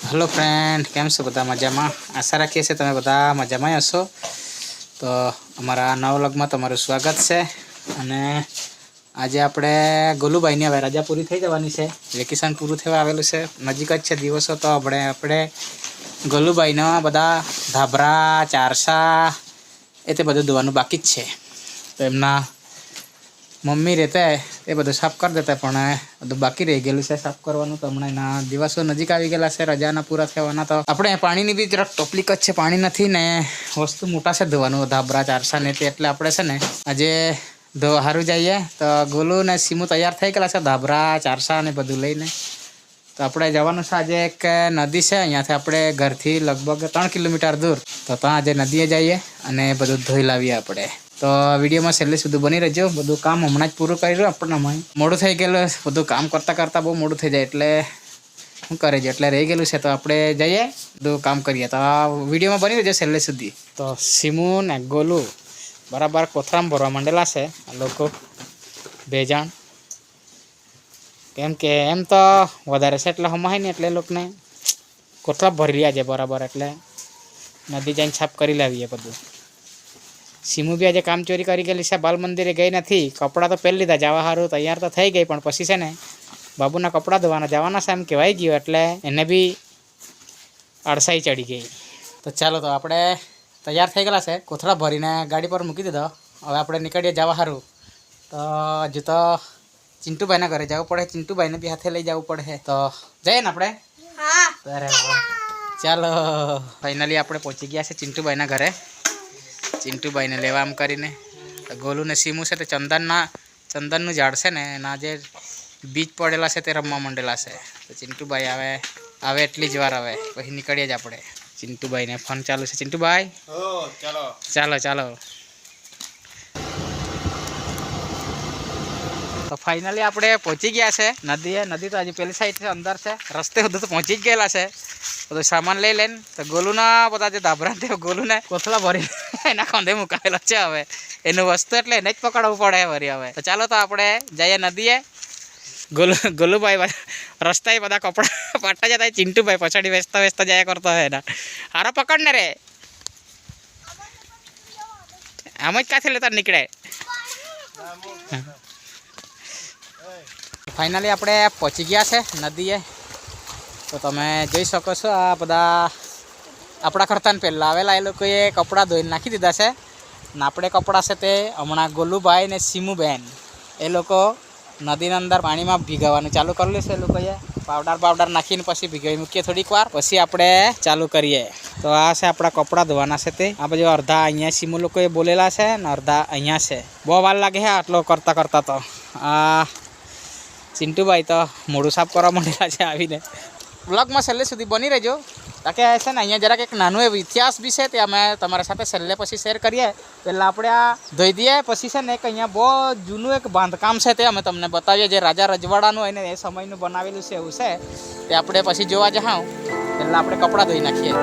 Hello friend, केम छो बधा मजामां? आशा राखीए छीए तमे बधा मजामां हशो। तो अमारा नवा व्लॉगमां तमारुं स्वागत छे। अने आजे आपणे गोलूभाईनी हवे रजा पूरी थई जवानी छे, वेकेशन पूरुं थवा आवेलुं छे, नजीक ज छे दिवसो। तो આપણે गोलूभाईना बधा धाबरा चारसा ए ते बधुं धोवानुं बाकी ज छे। तो एमना मम्मी रहता है ये बधुं साफ कर देता है, पण बधुं बाकी रही गेलुं छे साफ करवानुं। तो हमणां एना दिवसो नजीक आवी गेला छे, रजाना पूरा थवाना। तो आपणे पाणीनी बी जरा टोपलीक ज छे, पाणी नथी ने वस्तु मोटा छे धोवानुं, धाबरा चारसा ने ते एटले आपणे छे ने आजे धोवा हारू जाईए। तो गोलू ने सीमू तैयार थई गेला छे धाबरा चारसा ने बधुं लईने। तो આપણે જવાનું છે આજે એક નદી છે, અહીંયાથી આપણે ઘરથી લગભગ 3 કિલોમીટર દૂર। તો ત્યાં આજે નદીએ જઈએ અને બધું ધોઈ લાવીએ આપણે। તો વિડીયોમાં છેલ્લે સુધી બની રહેજો। બધું કામ હમણાં જ પૂરું કરી રહ્યું, આપણને મોડું થઈ ગયેલું, બધું કામ કરતાં કરતાં બહુ મોડું થઈ જાય એટલે શું કરે છે એટલે રહી ગયેલું છે। તો આપણે જઈએ બધું કામ કરીએ। તો વિડીયોમાં બની રહેજો છેલ્લે સુધી। તો સીમુ ને ગોલુ બરાબર કોથરામાં ભરવા માંડેલા છે આ લોકો બે જણ, केम के एम तो वधारे से एटले हमाय नहीं एटले लोग ने कोथळा भरी रह्या छे बराबर। एटले नदी जाईने छाप करी लावीए बधुं। सीमू भी आज काम चोरी करी गेली छे, बाल मंदिरे गई नथी, कपड़ा तो पहरी लीधा जवा हारू तैयार तो थई गई, पण पछी छे ने बाबूना कपड़ा धोवाना जवाना छे एम कहेवाई गयुं एटले एने भी अड़साई चढ़ी गई। तो चलो तो आपणे तैयार थई गेला छे, कोथळा भरीने गाड़ी पर मूकी दीधो। हवे आपणे निकळीए जवा हारू। तो हजू तो चिंटू भाई ना घरे जावू पड़े, चिंटू भाई ने भी हाथे लई जावू पड़े। तो जाए ने आपणे? हाँ। अरे चलो फाइनली आपणे पहुंची गया छे चिंटू भाई ना घरे। चिंटू भाई ने लेवा आम करीने। तो गोलू ने सीमू छे ते चंदननुं झाड़ छे ने एना जे बीज पड़ेला छे ते रमवा मांडेला छे। तो चिंटू भाई आवे एटली ज वार आवे पछी निकळीए ज आपणे। चिंटू भाई ने फोन चालू छे। चिंटू भाई चलो चलो चलो। तो फाइनली आपणे पहुंची गया है नदी है। नदी तो हजी पेली साइड से अंदर से रस्ते सुधी तो पहुंची ज गयेला है। बधुं सामान लई लईने तो गोलूना बधा जे धाबरा ते गोलूने कोथळा भरी एना खंधे मुकावेलो छे। हवे एनु वस्तु एटले एने ज पकड़वुं पड़े वरी हवे। तो चालो तो आपणे जईए नदीए। गोलू भाई रस्ताए बधा कपड़ा पाटा जता, चिंटू भाई पछाड़ी वेचता वेचता जाया करतो है ना। हारो पकड़ने रे, आम ज काथे लेता निकळे। फाइनली आपणे पहुंची गया है नदीए। तो तमे जोई शको छो आ बधा आपणा करताने पहेला आवेला ए लोकोए कपड़ा धोईने नाखी दीधा छे ने आपणे कपड़ा छे ते हमणां गोलूभाई ने सीमूबेन ए लोको नदीना अंदर पाणीमां भीगाववानुं चालू करेलुं छे। ए लोकोए पावडर नाखीने पछी भीगावी मूकीए थोड़ीक वार, पछी आपणे चालू करीए। तो आ छे आपणा कपड़ा धोवाना छे ते। आ बाजू अर्धा अहींया सीमू लोकोए बोलेला छे ने अर्धा अहींया छे। बहु वार लागे है आटलो करता करता। तो आ चिंटू भाई तो मोड़ू साफ करवा मांडेला छे आवीने। ब्लॉग में छेल्ले सुधी बनी रहेजो, ताकि छे ने अहींया जराक एक नानो एवो इतिहास बी छे ते अमे तमारा साथे छेल्ले पछी शेर करीए। पहेला आपणे आ धोई दीए, पछी छे ने एक अहींया बहुत जूनुं एक बांधकाम छे ते अमे तमने बतावीए, जे राजा रजवाड़ानुं होय ने ए समयनुं बनावेलुं छे एवुं छे ते आपणे पछी जोवा जाऊं। पहेला आपणे कपड़ा धोई नाखीए।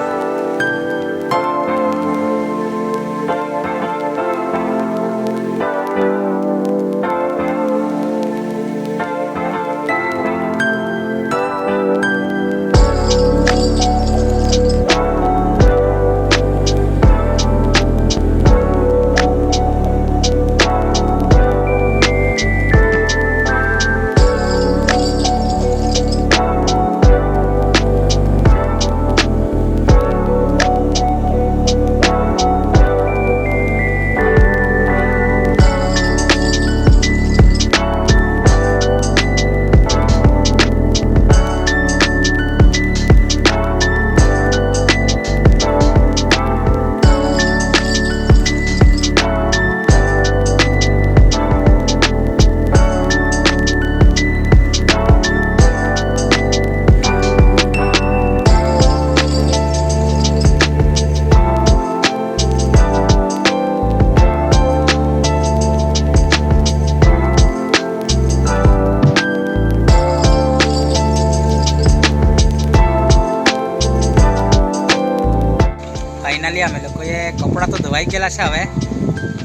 फाइनली अमे लोकोए कपड़ा तो धोवाई गेला छे। हवे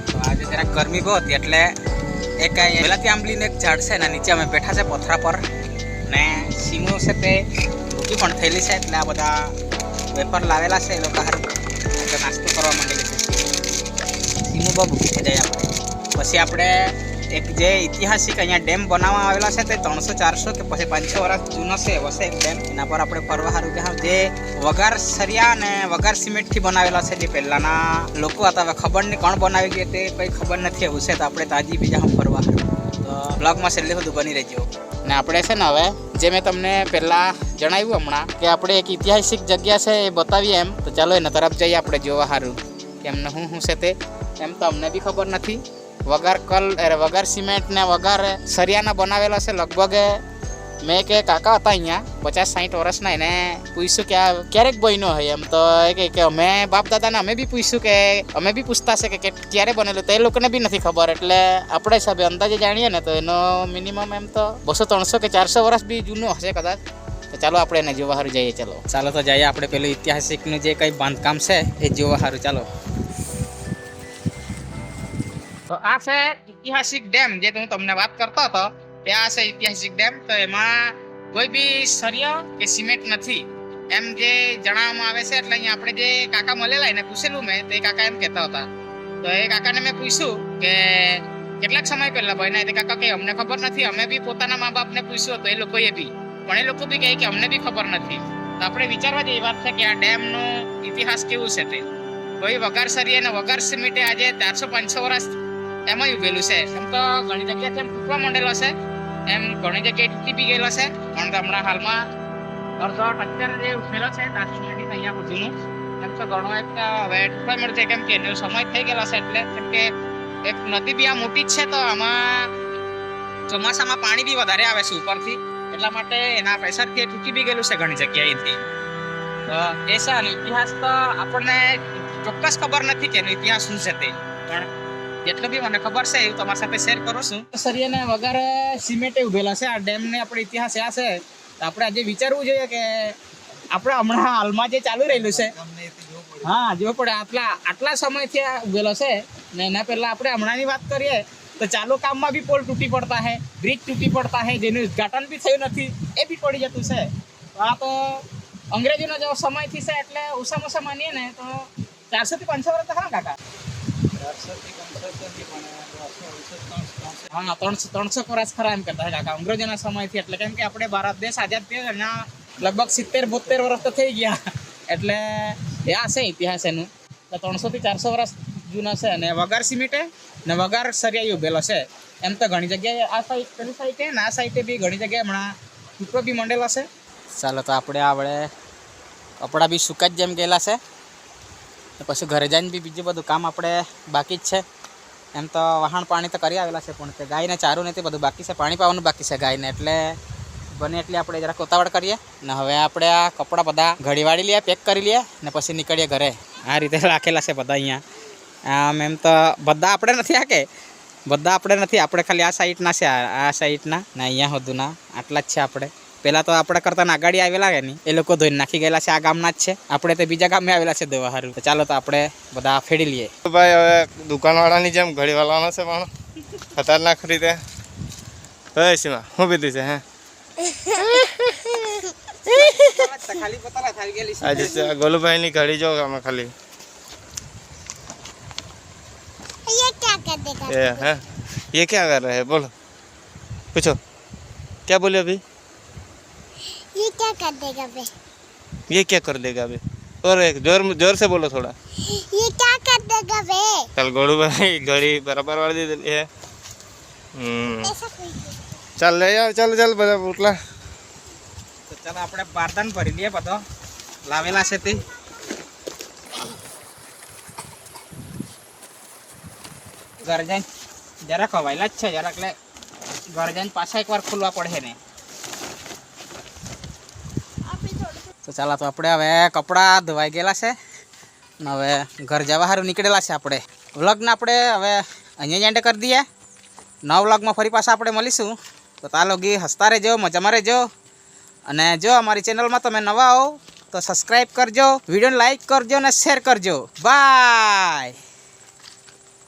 तो आज जरा गर्मी बहुत थी एटले एक बेलाती आंबलीने एक झाड़ छे, नीचे अमे बैठा छे पथरा पर ने सीमू से ते હજી પણ થયેલી છે એટલે આ બધા વેપાર લાવેલા છે એ લોકો હારું એટલે નાસ્તો કરવા માંડેલી છે સીમું બહુ ભૂખી થઈ જાય આપણે પછી આપણે એક જે ઐતિહાસિક અહીંયા ડેમ બનાવવામાં આવેલા છે તે 300-400 કે પછી 500 વર્ષ જૂનો છે વસે એક ડેમ એના પર આપણે ફરવા સારું કે જે વઘાર સરિયા અને વઘાર સિમેન્ટથી બનાવેલા છે જે પહેલાંના લોકો હતા હવે ખબર નહીં કોણ બનાવી ગયું તે કંઈ ખબર નથી એવું છે તો આપણે તાજી બીજા ફરવા તો બ્લોગમાં છેલ્લે બધું બની રહેજો ને આપણે છે ને હવે જે મેં તમને પહેલાં જણાવ્યું હમણાં કે આપણે એક ઐતિહાસિક જગ્યા છે એ બતાવીએ એમ તો ચાલો એના તરફ જઈએ આપણે જોવા સારું કે એમને શું છે તે એમ તો અમને બી ખબર નથી વઘાર સિમેન્ટ ને વઘાર સરિયાના બનાવેલા છે લગભગ મેં કે કાકા હતા અહીંયા 50-60 વર્ષના એને પૂછ્યું કે આ ક્યારેક બન્યો હોય એમ તો એ કે અમે બાપ દાદાને અમે બી પૂછ્યું કે અમે બી પૂછતા છે કે ક્યારે બનેલું તો એ લોકોને બી નથી ખબર એટલે આપણે હિસાબે અંદાજે જાણીએ ને તો એનો મિનિમમ એમ તો 200-300 કે 400 વર્ષ બી જૂનો હશે કદાચ તો ચાલો આપણે એને જોવા સારું જઈએ ચાલો તો જઈએ આપણે પેલું ઐતિહાસિકનું જે કંઈ બાંધકામ છે એ જોવા સારું ચાલો તો આ છે ઐતિહાસિક ડેમ જે હું તમને વાત કરતો હતો ત્યાં છે ઐતિહાસિક ડેમ તો એમાં કોઈ બી સરિયા કે સિમેન્ટ નથી એમ જે જણાવવામાં આવે છે એટલે અહીંયા આપણે જે કાકા મળેલા એને પૂછેલું મેં તો એ કાકા એમ કહેતા હતા તો એ કાકાને મેં પૂછ્યું કે કેટલાક સમય પહેલા બન્યા તે કાકા કે અમને ખબર નથી અમે બી પોતાના મા બાપને પૂછ્યું તો એ લોકોએ બી પણ એ લોકો બી કહે કે અમને બી ખબર નથી તો આપણે વિચારવા જેવી વાત છે કે આ ડેમનો ઇતિહાસ કેવું છે તે કોઈ વઘાર સરિયા અને વઘાર સિમેન્ટે આજે 400-500 વર્ષ એમાં ઉભેલું છે એમ તો ઘણી જગ્યાથી એમ તૂટવા માંડેલો છે એમ ઘણી જગ્યાએ તૂટી બી ગયેલો છે પણ હમણાં હાલમાં અડધો ટક્કર જે ઉઠેલો છે 400 અહીંયા સુધીનું એમ તો ઘણો એક હવે તૂટવા મળશે કેમ કે એનો સમય થઈ ગયેલો છે એટલે કેમ કે એક નદી બી આ મોટી જ છે તો આમાં ચોમાસામાં પાણી બી વધારે આવે છે ઉપરથી એટલા માટે એના પ્રેશરથી તૂટી બી ગયેલું છે ઘણી જગ્યાએથી તો એ છે અને ઇતિહાસ તો આપણને ચોક્કસ ખબર નથી કે એનો ઇતિહાસ શું છે તે પણ જેટલું બી મને ખબર છે એવું તમારી સાથે શેર કરું છું સરિયાને વગર સિમેન્ટે ઉભેલા છે આ ડેમને આપણે ઇતિહાસ આ છે તો આપણે આજે વિચારવું જોઈએ કે આપણે હમણાં હાલમાં જે ચાલુ રહેલું છે હા જો પડે આટલા સમયથી આ ઉભેલો છે ને એના પહેલાં આપણે હમણાંની વાત કરીએ તો ચાલુ કામમાં બી પોલ તૂટી પડતા હે બ્રિજ તૂટી પડતા હે જેનું ઉદ્ઘાટન બી થયું નથી એ બી પડી જતું છે આ તો અંગ્રેજીનો જેવો સમયથી છે એટલે ઓછામાં ઓછા માનીએ ને તો 400-500 વર્ષ ખરા કાકા 300 વર્ષ ખરા એમ કરતા કાકા અંગ્રેજોના સમયથી એટલે કેમ કે આપણે ભારત દેશ આઝાદ થયો એના લગભગ 70-72 વર્ષ તો થઈ ગયા એટલે એ આ છે ઇતિહાસ એનું 300-400 વર્ષ જૂનો છે અને વઘાર સિમેન્ટે ને વઘાર સરિયાઈ ઉભેલો છે એમ તો ઘણી જગ્યાએ આ સાઈડ પેલી સાઈડે ને આ સાઈડે બી ઘણી જગ્યાએ હમણાં તૂટો બી મંડેલો છે ચાલો તો આપણે કપડાં બી સુકાઈ જ જેમ ગયેલા છે પછી ઘરે જઈને બી બીજું બધું કામ આપણે બાકી જ છે એમ તો વહાણ પાણી તો કરી આવેલા છે પણ તે ગાયને ચારું નથી બધું બાકી છે પાણી પાવાનું બાકી છે ગાયને એટલે બને એટલે આપણે જરાક ઉતાવળ કરીએ ને હવે આપણે આ કપડાં બધા ઘડી વાળી લઈએ પેક કરી લઈએ ને પછી નીકળીએ ઘરે આ રીતે રાખેલા છે બધા અહીંયા આમ એમ તો બધા આપણે નથી આપણે ખાલી આ સાઈડના છે આ સાઈડના ને અહીંયા સુધીના આટલા જ છે આપણે પહેલાં તો આપણે કરતાં આગાડી આવેલા કે નહીં એ લોકો ધોઈને નાખી ગયેલા છે આ ગામના જ છે આપણે તો બીજા ગામે આવેલા છે દવા સારું તો ચાલો તો આપણે બધા ફેડી લઈએ ભાઈ હવે દુકાનવાળાની જેમ ઘડી વાળવાનો છે પણ ખતરનાક રીતે હવે સીમા શું પીધું છે હે આજે ગોલુભાઈની ઘડી જો અમે ખાલી ये क्या कर रहे हैं बोलो पूछो क्या बोले अभी ये क्या कर देगा बे ये क्या कर देगा अभी और एक जोर से बोलो थोड़ा ये क्या कर देगा बे चल गोलू भाई घड़ी बराबर वाली दे दी है ऐसा कोई चल ले यार चल બધા ઉઠલા તો ચાલો આપણે બારદાન ભરી લઈએ બધો લાવેલા છે તે ઘર જઈને જરાક હવાયેલા જ છે જરાક એટલે ઘર જઈને પાછા એકવાર ખોલવા પડે ને તો ચાલો તો આપણે હવે કપડાં ધોવાઈ ગયેલા છે ને હવે ઘર જવા સારું નીકળેલા છે આપણે વ્લોગને આપણે હવે અહીંયા એન્ડ કરી દઈએ નવા વ્લોગમાં ફરી પાછા આપણે મળીશું તો ચાલો ગી હસતા રહેજો મજામાં રહેજો અને જો અમારી ચેનલમાં તમે નવા હો તો સબસ્ક્રાઈબ કરજો વિડીયોને લાઈક કરજો અને શેર કરજો બાય.